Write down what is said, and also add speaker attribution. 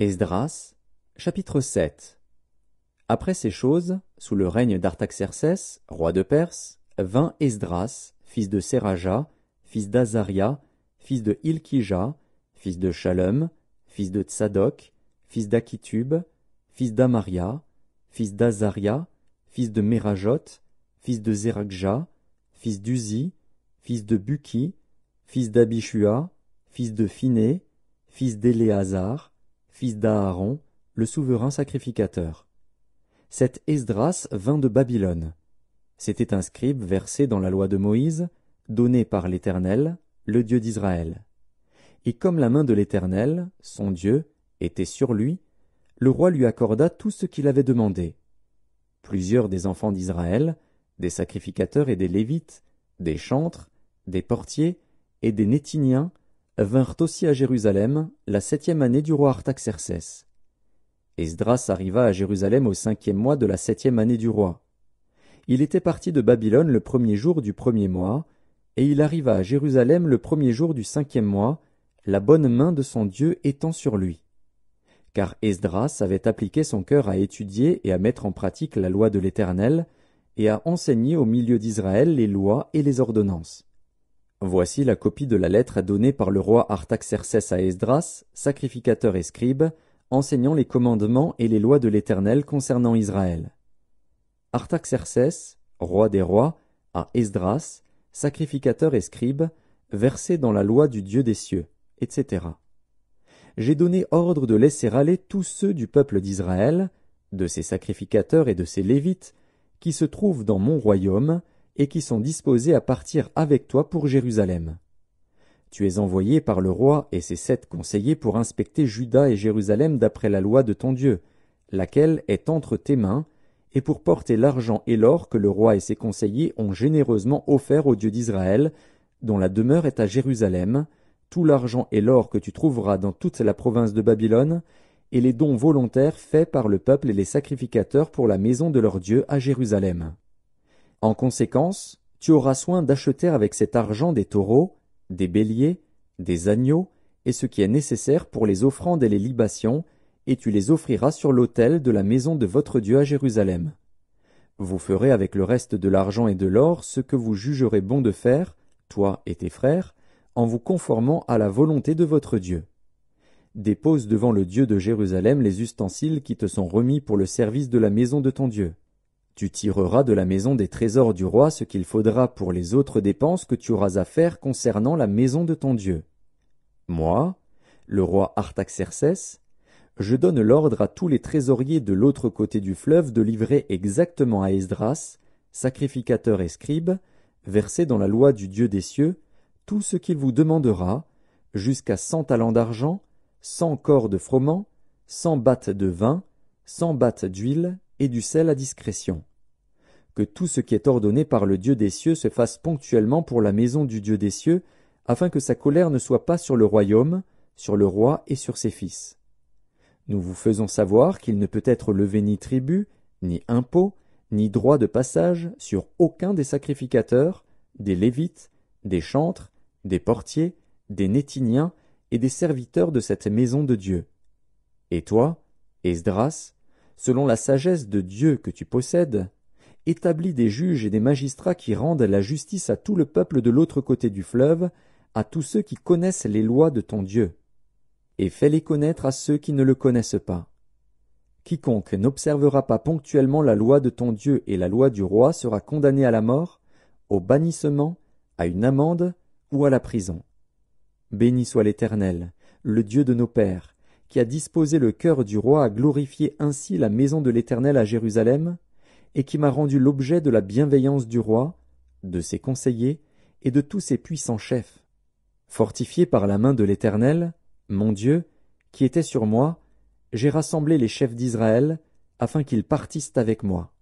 Speaker 1: Esdras, chapitre 7. Après ces choses, sous le règne d'Artaxercès, roi de Perse, vint Esdras, fils de Séraja, fils d'Azaria, fils de Hilkija, fils de Shallum, fils de Tsadok, fils d'Akitub, fils d'Amaria, fils d'Azaria, fils de Merajot, fils de Zérakja, fils d'Uzi, fils de Buki, fils d'Abishua, fils de Phiné, fils d'Éléazar, fils d'Aaron, le souverain sacrificateur. Cet Esdras vint de Babylone. C'était un scribe versé dans la loi de Moïse, donné par l'Éternel, le Dieu d'Israël. Et comme la main de l'Éternel, son Dieu, était sur lui, le roi lui accorda tout ce qu'il avait demandé. Plusieurs des enfants d'Israël, des sacrificateurs et des Lévites, des chantres, des portiers et des Néthiniens, vinrent aussi à Jérusalem la 7e année du roi Artaxercès. Esdras arriva à Jérusalem au 5e mois de la 7e année du roi. Il était parti de Babylone le 1er jour du 1er mois, et il arriva à Jérusalem le 1er jour du 5e mois, la bonne main de son Dieu étant sur lui. Car Esdras avait appliqué son cœur à étudier et à mettre en pratique la loi de l'Éternel, et à enseigner au milieu d'Israël les lois et les ordonnances. Voici la copie de la lettre donnée par le roi Artaxercès à Esdras, sacrificateur et scribe, enseignant les commandements et les lois de l'Éternel concernant Israël. Artaxercès, roi des rois, à Esdras, sacrificateur et scribe, versé dans la loi du Dieu des cieux, etc. J'ai donné ordre de laisser aller tous ceux du peuple d'Israël, de ses sacrificateurs et de ses Lévites, qui se trouvent dans mon royaume, et qui sont disposés à partir avec toi pour Jérusalem. Tu es envoyé par le roi et ses 7 conseillers pour inspecter Juda et Jérusalem d'après la loi de ton Dieu, laquelle est entre tes mains, et pour porter l'argent et l'or que le roi et ses conseillers ont généreusement offert au Dieu d'Israël, dont la demeure est à Jérusalem, tout l'argent et l'or que tu trouveras dans toute la province de Babylone, et les dons volontaires faits par le peuple et les sacrificateurs pour la maison de leur Dieu à Jérusalem. En conséquence, tu auras soin d'acheter avec cet argent des taureaux, des béliers, des agneaux, et ce qui est nécessaire pour les offrandes et les libations, et tu les offriras sur l'autel de la maison de votre Dieu à Jérusalem. Vous ferez avec le reste de l'argent et de l'or ce que vous jugerez bon de faire, toi et tes frères, en vous conformant à la volonté de votre Dieu. Dépose devant le Dieu de Jérusalem les ustensiles qui te sont remis pour le service de la maison de ton Dieu. Tu tireras de la maison des trésors du roi ce qu'il faudra pour les autres dépenses que tu auras à faire concernant la maison de ton Dieu. Moi, le roi Artaxercès, je donne l'ordre à tous les trésoriers de l'autre côté du fleuve de livrer exactement à Esdras, sacrificateur et scribe, versé dans la loi du Dieu des cieux, tout ce qu'il vous demandera, jusqu'à 100 talents d'argent, 100 corps de froment, 100 battes de vin, 100 battes d'huile et du sel à discrétion. Que tout ce qui est ordonné par le Dieu des cieux se fasse ponctuellement pour la maison du Dieu des cieux, afin que sa colère ne soit pas sur le royaume, sur le roi et sur ses fils. Nous vous faisons savoir qu'il ne peut être levé ni tribut, ni impôt, ni droit de passage sur aucun des sacrificateurs, des Lévites, des chantres, des portiers, des Néthiniens et des serviteurs de cette maison de Dieu. Et toi, Esdras, selon la sagesse de Dieu que tu possèdes, établis des juges et des magistrats qui rendent la justice à tout le peuple de l'autre côté du fleuve, à tous ceux qui connaissent les lois de ton Dieu, et fais-les connaître à ceux qui ne le connaissent pas. Quiconque n'observera pas ponctuellement la loi de ton Dieu et la loi du roi sera condamné à la mort, au bannissement, à une amende ou à la prison. Béni soit l'Éternel, le Dieu de nos pères, qui a disposé le cœur du roi à glorifier ainsi la maison de l'Éternel à Jérusalem, et qui m'a rendu l'objet de la bienveillance du roi, de ses conseillers et de tous ses puissants chefs. Fortifié par la main de l'Éternel, mon Dieu, qui était sur moi, j'ai rassemblé les chefs d'Israël, afin qu'ils partissent avec moi.